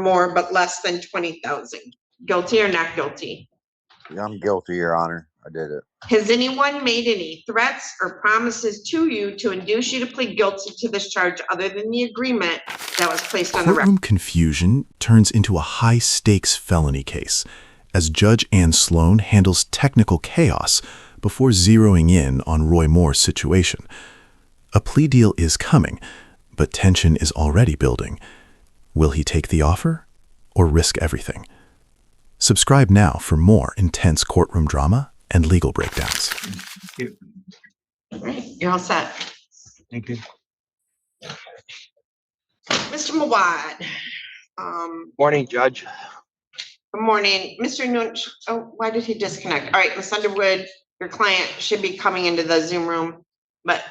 more, but less than 20,000. Guilty or not guilty? Yeah, I'm guilty, Your Honor. I did it. Has anyone made any threats or promises to you to induce you to plead guilty to this charge other than the agreement that was placed on the record? Courtroom confusion turns into a high-stakes felony case as Judge Ann Sloan handles technical chaos before zeroing in on Roy Moore's situation. A plea deal is coming, but tension is already building. Will he take the offer or risk everything? Subscribe now for more intense courtroom drama and legal breakdowns. All right, you're all set. Thank you. Mr. Mawad. Morning, Judge. Good morning. Mr. Nunes. Oh, why did he disconnect? All right, Ms. Underwood, your client should be coming into the Zoom room, but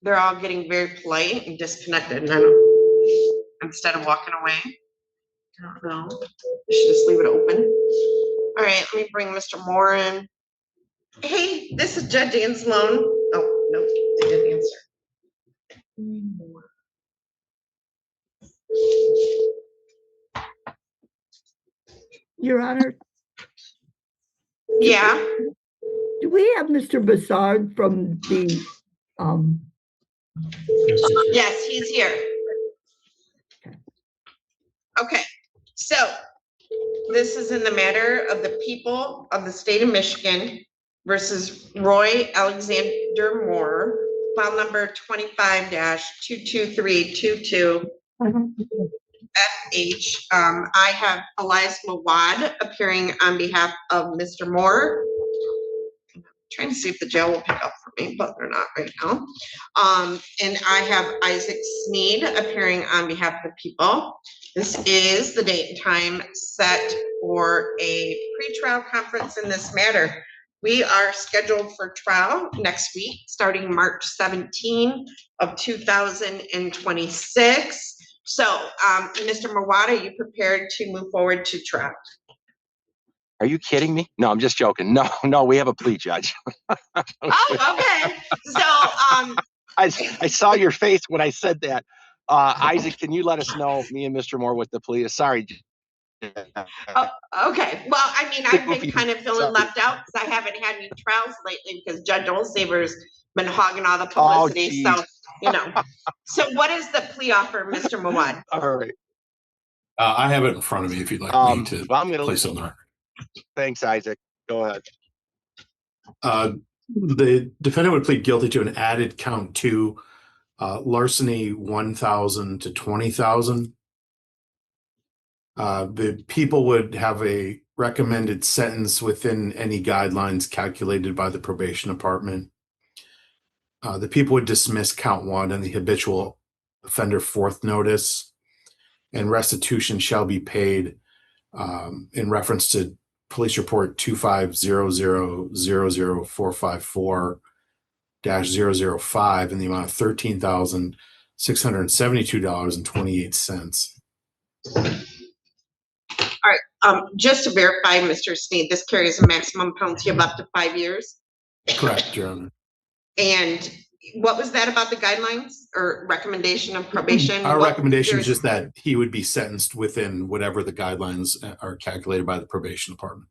they're all getting very polite and disconnected. And I don't, instead of walking away, I don't know. I should just leave it open. All right, let me bring Mr. Moore in. Hey, this is Judge Ann Sloan. Oh, no, they didn't answer. Your Honor, Yeah, do we have Mr. Bassard from the, yes, he's here. Okay, so this is in the matter of the people of the state of Michigan versus Roy Alexander Moore, file number 25-22322. FH. I have Elias Mawad appearing on behalf of Mr. Moore. I'm trying to see if the jail will pick up for me, but they're not right now. And I have Isaac Sneed appearing on behalf of the people. This is the date and time set for a pretrial conference in this matter. We are scheduled for trial next week, starting March 17 of 2026. So, Mr. Mawad, are you prepared to move forward to trial? Are you kidding me? No, I'm just joking. No, we have a plea, Judge. Oh, okay. So, I saw your face when I said that. Isaac, can you let us know, me and Mr. Moore, what the plea is? Sorry. oh, okay. Well, I mean, I've been kind of feeling left out because I haven't had any trials lately because Judge Olsaver's been hogging all the publicity. So, you know. So, what is the plea offer, Mr. Mawad? All right. I have it in front of me if you'd like me to place it on the record. Thanks, Isaac. Go ahead. The defendant would plead guilty to an added count 2, larceny 1,000 to 20,000. The people would have a recommended sentence within any guidelines calculated by the probation department. The people would dismiss count 1 and the habitual offender fourth notice, and restitution shall be paid in reference to police report 250000454-005 in the amount of $13,672.28. All right. Just to verify, Mr. Sneed, this carries a maximum penalty of up to 5 years. Correct, Your Honor. And what was that about the guidelines or recommendation of probation? Our recommendation is just that he would be sentenced within whatever the guidelines are calculated by the probation department.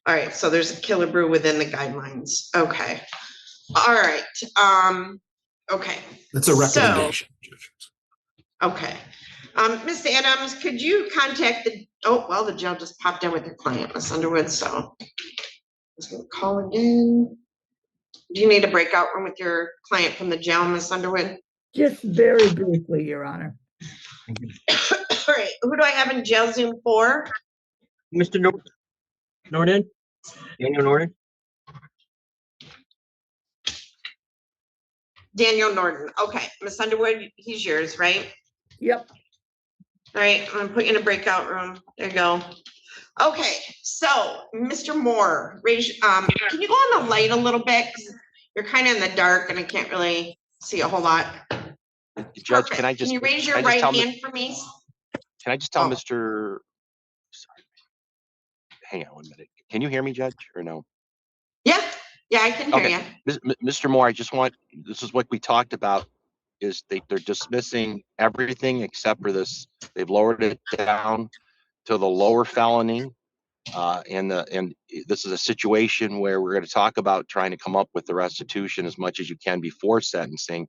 All right, so there's a killer brew within the guidelines. Okay. All right. Okay. That's a recommendation. Okay. Ms. Adams, could you contact the, the jail just popped in with your client, Ms. Underwood, so I was gonna call again. Do you need a breakout room with your client from the jail, Ms. Underwood? just very briefly, Your Honor. All right, who do I have in jail Zoom for? Mr. Norden? Daniel Norden? Daniel Norton. Okay, Ms. Underwood, he's yours, right? Yep. All right, I'm gonna put you in a breakout room. There you go. Okay, so Mr. Moore, raise, can you go on the light a little bit? 'Cause you're kind of in the dark and I can't really see a whole lot. Judge, Perfect. Can you raise your right hand for me? Can I just tell Mr. Sorry. Hang on 1 minute. Can you hear me, Judge, or no? Yeah, I can hear you. Mr. Moore, I just want, this is what we talked about is they're dismissing everything except for this. They've lowered it down to the lower felony. And this is a situation where we're going to talk about trying to come up with the restitution as much as you can before sentencing.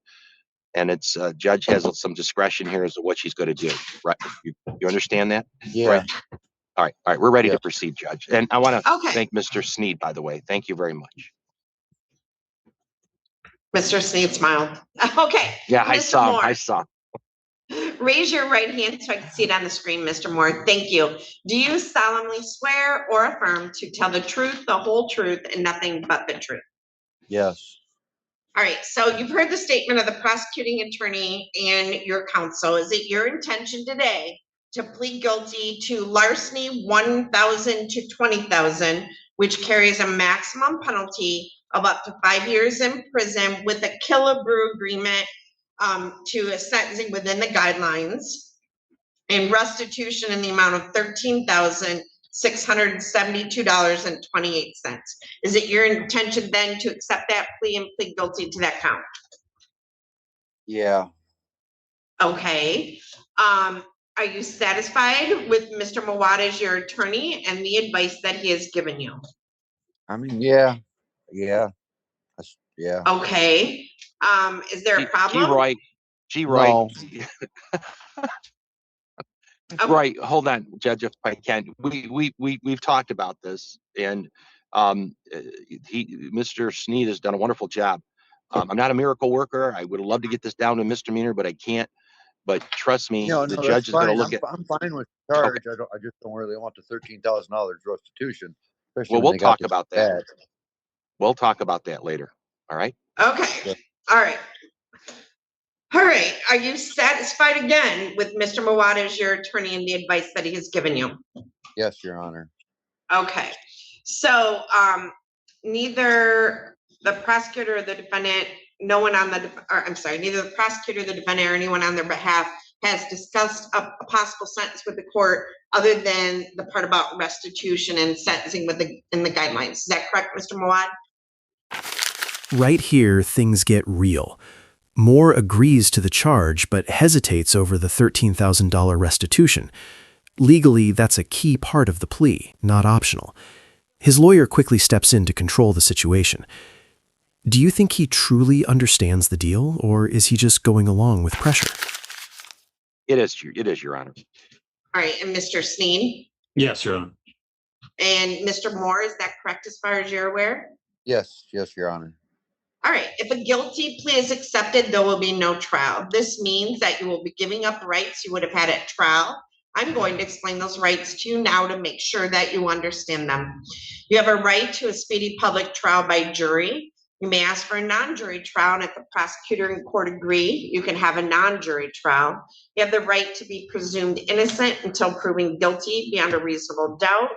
And it's judge has some discretion here as to what she's going to do. Right? You understand that? Yeah. Right. All right. We're ready Yeah. to proceed, Judge. And I want to Okay, thank Mr. Sneed, by the way. Thank you very much. Mr. Sneed smiled. Okay. Yeah, I Mr. saw. Moore, I saw. raise your right hand so I can see it on the screen, Mr. Moore. Thank you. Do you solemnly swear or affirm to tell the truth, the whole truth, and nothing but the truth? Yes. All right, so you've heard the statement of the prosecuting attorney and your counsel. Is it your intention today to plead guilty to larceny 1,000 to 20,000, which carries a maximum penalty of up to 5 years in prison with a killabrew agreement to a sentencing within the guidelines, and restitution in the amount of $13,672.28? Is it your intention then to accept that plea and plead guilty to that count? Yeah. Okay. Are you satisfied with Mr. Mawad as your attorney and the advice that he has given you? I mean, yeah. Yeah. Yeah. Okay. Is there a problem? G. No. Roy. Right. Hold on, Judge, if I can. We've talked about this, and Mr. Sneed has done a wonderful job. I'm not a miracle worker. I would love to get this down to misdemeanor, but I can't. But trust me, No, the no, judge that's is going to fine. look at. I'm fine with the charge. I just don't really want the $13,000 restitution. Especially Well, when we'll they got talk this about that. bad. We'll talk about that later. All right. Okay. All right. All right. Are you satisfied again with Mr. Mawad as your attorney and the advice that he has given you? Yes, Your Honor. Okay. So neither the prosecutor or the defendant, no one on the, or I'm sorry, neither the prosecutor, the defendant, or anyone on their behalf has discussed a possible sentence with the court other than the part about restitution and sentencing in the guidelines. Is that correct, Mr. Mawad? Right here, things get real. Moore agrees to the charge, but hesitates over the $13,000 restitution. Legally, that's a key part of the plea, not optional. His lawyer quickly steps in to control the situation. Do you think he truly understands the deal, or is he just going along with pressure? It is, Your Honor. All right, and Mr. Sneed? Yes, Your Honor. And Mr. Moore, is that correct as far as you're aware? Yes, Your Honor. All right, if a guilty plea is accepted, there will be no trial. This means that you will be giving up rights you would have had at trial. I'm going to explain those rights to you now to make sure that you understand them. You have a right to a speedy public trial by jury. You may ask for a non-jury trial, and if the prosecutor and court agree, you can have a non-jury trial. You have the right to be presumed innocent until proven guilty beyond a reasonable doubt.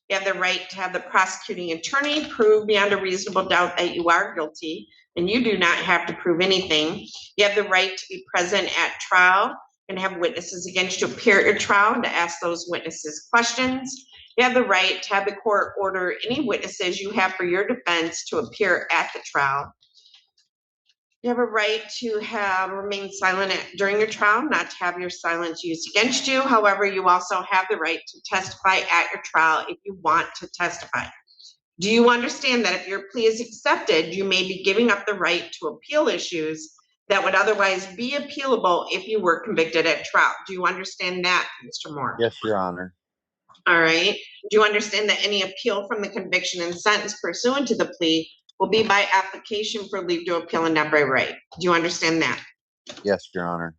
You have the right to have the prosecuting attorney prove beyond a reasonable doubt that you are guilty, and you do not have to prove anything. You have the right to be present at trial and have witnesses against you appear at your trial and to ask those witnesses questions. You have the right to have the court order any witnesses you have for your defense to appear at the trial. You have a right to remain silent during your trial, not to have your silence used against you. However, you also have the right to testify at your trial if you want to testify. Do you understand that if your plea is accepted, you may be giving up the right to appeal issues that would otherwise be appealable if you were convicted at trial? Do you understand that, Mr. Moore? Yes, Your Honor. All right. Do you understand that any appeal from the conviction and sentence pursuant to the plea will be by application for leave to appeal and not by right? Do you understand that? Yes, Your Honor.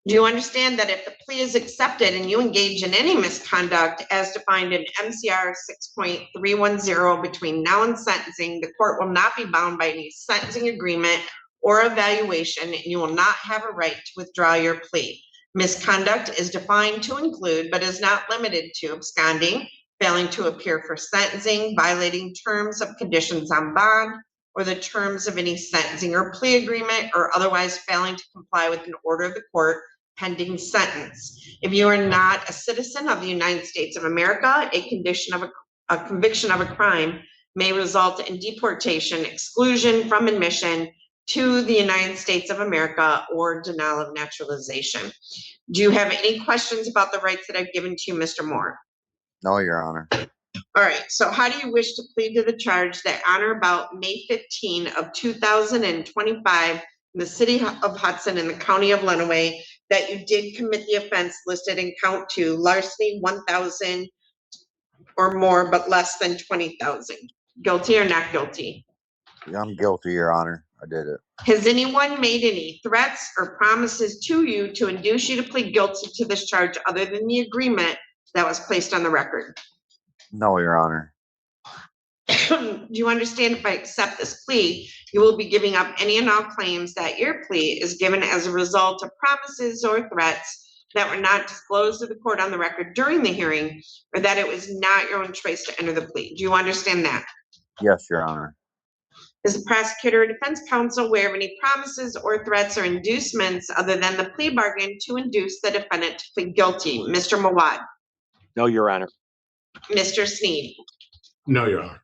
Do you understand that if the plea is accepted and you engage in any misconduct as defined in MCR 6.310 between now and sentencing, the court will not be bound by any sentencing agreement or evaluation, and you will not have a right to withdraw your plea? Misconduct is defined to include, but is not limited to, absconding, failing to appear for sentencing, violating terms of conditions on bond, or the terms of any sentencing or plea agreement, or otherwise failing to comply with an order of the court pending sentence. If you are not a citizen of the United States of America, a conviction of a crime may result in deportation, exclusion from admission, to the United States of America or denial of naturalization. Do you have any questions about the rights that I've given to you, Mr. Moore? No, Your Honor. All right, so how do you wish to plead to the charge that on or about May 15 of 2025, in the city of Hudson in the county of Lenawee, that you did commit the offense listed in count 2, larceny 1,000 or more, but less than 20,000? Guilty or not guilty? Yeah, I'm guilty, Your Honor. I did it. Has anyone made any threats or promises to you to induce you to plead guilty to this charge other than the agreement that was placed on the record? No, Your Honor. Do you understand if I accept this plea, you will be giving up any and all claims that your plea is given as a result of promises or threats that were not disclosed to the court on the record during the hearing, or that it was not your own choice to enter the plea? Do you understand that? Yes, Your Honor. Is the prosecutor or defense counsel aware of any promises or threats or inducements other than the plea bargain to induce the defendant to plead guilty? Mr. Mawad, No, Your Honor. Mr. Sneed. No, Your Honor.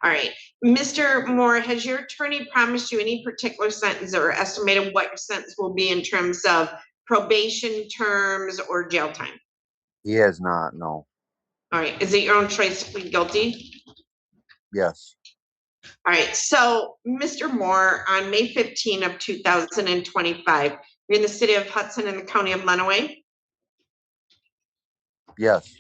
All right, Mr. Moore, has your attorney promised you any particular sentence or estimated what your sentence will be in terms of probation terms or jail time? He has not, no. All right, is it your own choice to plead guilty? Yes. All right, so Mr. Moore, on May 15 of 2025, you're in the city of Hudson in the county of Lenawee? Yes.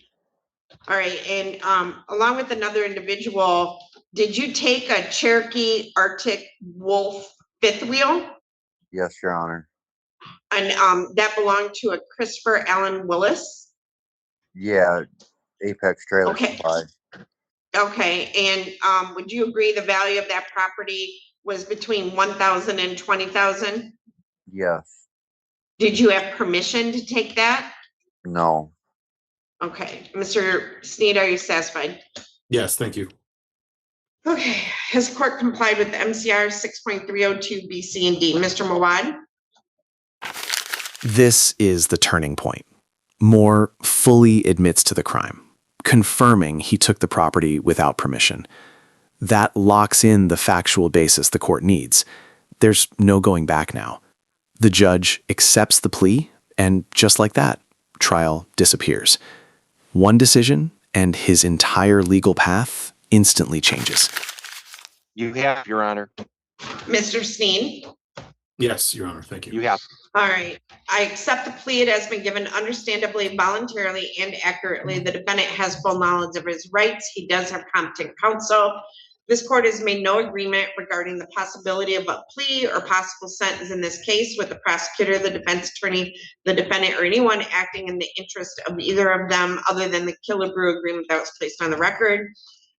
All right, and along with another individual, did you take a Cherokee Arctic Wolf fifth wheel? Yes, Your Honor. And that belonged to a Christopher Allen Willis? Yeah, Apex Trailer Okay. Supply. Okay, and would you agree the value of that property was between 1,000 and 20,000? Yes. Did you have permission to take that? No. Okay, Mr. Sneed, are you satisfied? Yes, thank you. Okay, has court complied with MCR 6.302 B, C, and D? Mr. Mawad? This is the turning point. Moore fully admits to the crime, confirming he took the property without permission. That locks in the factual basis the court needs. There's no going back now. The judge accepts the plea, and just like that, trial disappears. One decision, and his entire legal path instantly changes. You have, Your Honor. Mr. Sneed? Yes, Your Honor, thank you. You have. All right, I accept the plea. It has been given understandably, voluntarily, and accurately. The defendant has full knowledge of his rights. He does have competent counsel. This court has made no agreement regarding the possibility of a plea or possible sentence in this case with the prosecutor, the defense attorney, the defendant, or anyone acting in the interest of either of them other than the Killebrew agreement that was placed on the record.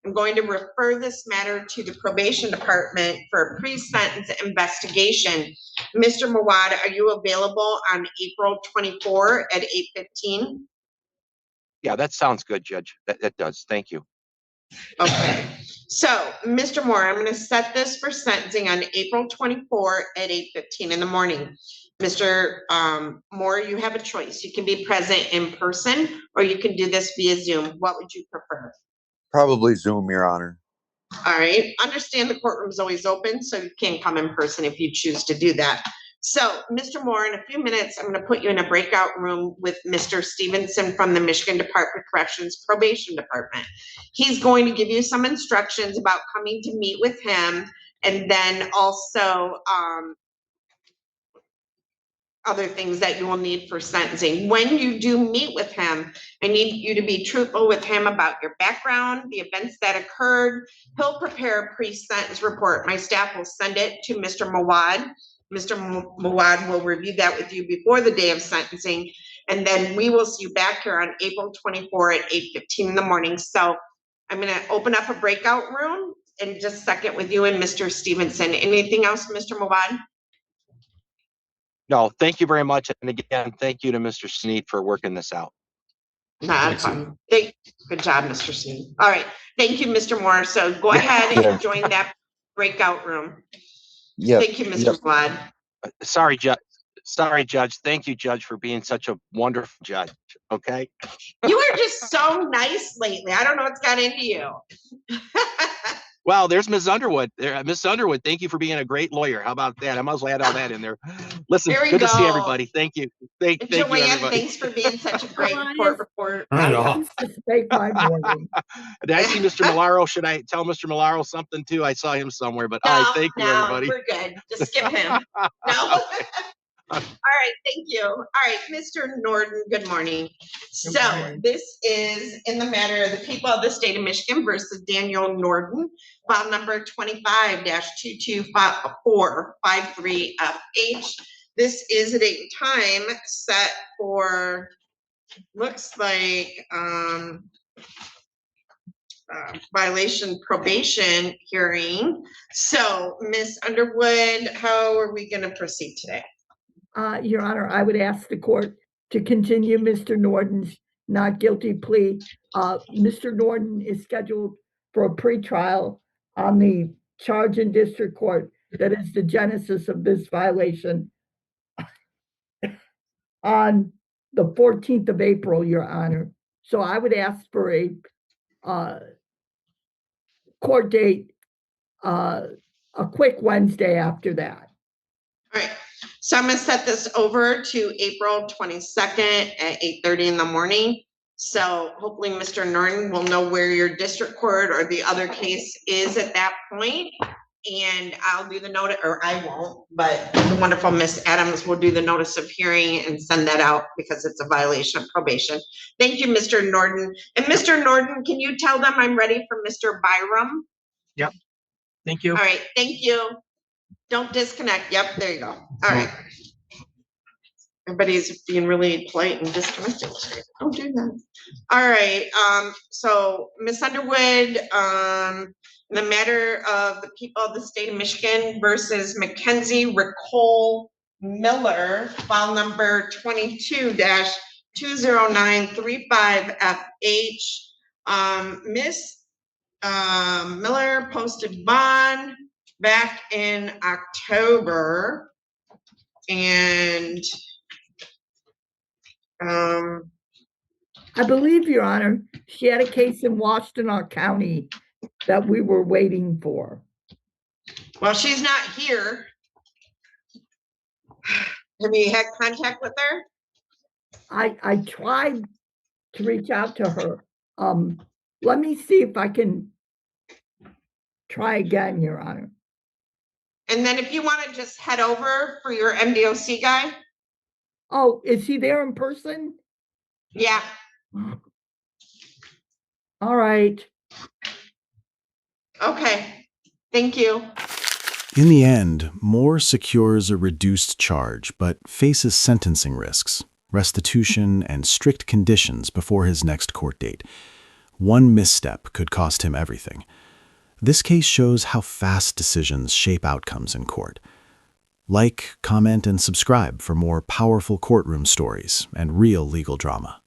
I'm going to refer this matter to the probation department for a pre-sentence investigation. Mr. Mawad, are you available on April 24 at 8:15? Yeah, that sounds good, Judge. That does. Thank you. Okay, so Mr. Moore, I'm going to set this for sentencing on April 24 at 8:15 in the morning. Mr. Moore, you have a choice. You can be present in person or you can do this via Zoom. What would you prefer? Probably Zoom, Your Honor. All right, understand the courtroom is always open, so you can come in person if you choose to do that. So, Mr. Moore, in a few minutes, I'm going to put you in a breakout room with Mr. Stevenson from the Michigan Department of Corrections Probation Department. He's going to give you some instructions about coming to meet with him, and then also other things that you will need for sentencing. When you do meet with him, I need you to be truthful with him about your background, the events that occurred. He'll prepare a pre-sentence report. My staff will send it to Mr. Mawad. Mr. Mawad will review that with you before the day of sentencing. And then we will see you back here on April 24 at 8:15 in the morning. So I'm going to open up a breakout room in just a second with you and Mr. Stevenson. Anything else, Mr. Mawad? No, thank you very much. And again, thank you to Mr. Sneed for working this out. Not fun. Good job, Mr. Sneed. All right. Thank you, Mr. Moore. So go ahead and join that breakout room. Yes. Thank you, Mr. Vlad. Sorry, Judge. Sorry, Judge. Thank you, Judge, for being such a wonderful judge. Okay. You are just so nice lately. I don't know what's got into you. Well, there's Ms. Underwood. There, Ms. Underwood, thank you for being a great lawyer. How about that? I might as well add all that in there. Listen, There we good to see go. everybody. Thank you. Thank you, Joanne, everybody. thanks for being such a great Elias. court reporter. Not at all. Used to make my morning. Did I see Mr. Milaro? Should I tell Mr. Milaro something too? I saw him somewhere, but all right, thank you, everybody. We're good. Just skip him. No? All right, thank you. All right, Mr. Norton, good morning. So morning. this is in the matter of the people of the state of Michigan versus Daniel Norton, file number 25-22453FH. This is a date and time set for, looks like, violation probation hearing. So Ms. Underwood, how are we gonna proceed today? Your Honor, I would ask the court to continue Mr. Norton's not guilty plea. Mr. Norton is scheduled for a pretrial on the charge in district court that is the genesis of this violation on the 14th of April, Your Honor. So I would ask for a court date, a quick Wednesday after that. All right, so I'm gonna set this over to April 22nd at 8:30 in the morning. So hopefully Mr. Norton will know where your district court or the other case is at that point. And I'll do the notice, or I won't, but the wonderful Miss Adams will do the notice of hearing and send that out because it's a violation of probation. Thank you, Mr. Norton. And Mr. Norton, can you tell them I'm ready for Mr. Byram? Yep. Thank you. All right, thank you. Don't disconnect. Yep, there you go. All right. Everybody's being really polite and disconnected. Don't do that. All right, so Ms. Underwood, the matter of the people of the state of Michigan versus Mackenzie Ricole Miller, file number 22-20935FH. Miss Miller posted bond back in October, and I believe, Your Honor, she had a case in Washtenaw County that we were waiting for. well, she's not here. Have you had contact with her? I tried to reach out to her. Let me see if I can try again, Your Honor. And then if you want to just head over for your MDOC guy. Oh, is he there in person? Yeah. All right. Okay. Thank you. In the end, Moore secures a reduced charge but faces sentencing risks, restitution, and strict conditions before his next court date. One misstep could cost him everything. This case shows how fast decisions shape outcomes in court. Like, comment, and subscribe for more powerful courtroom stories and real legal drama.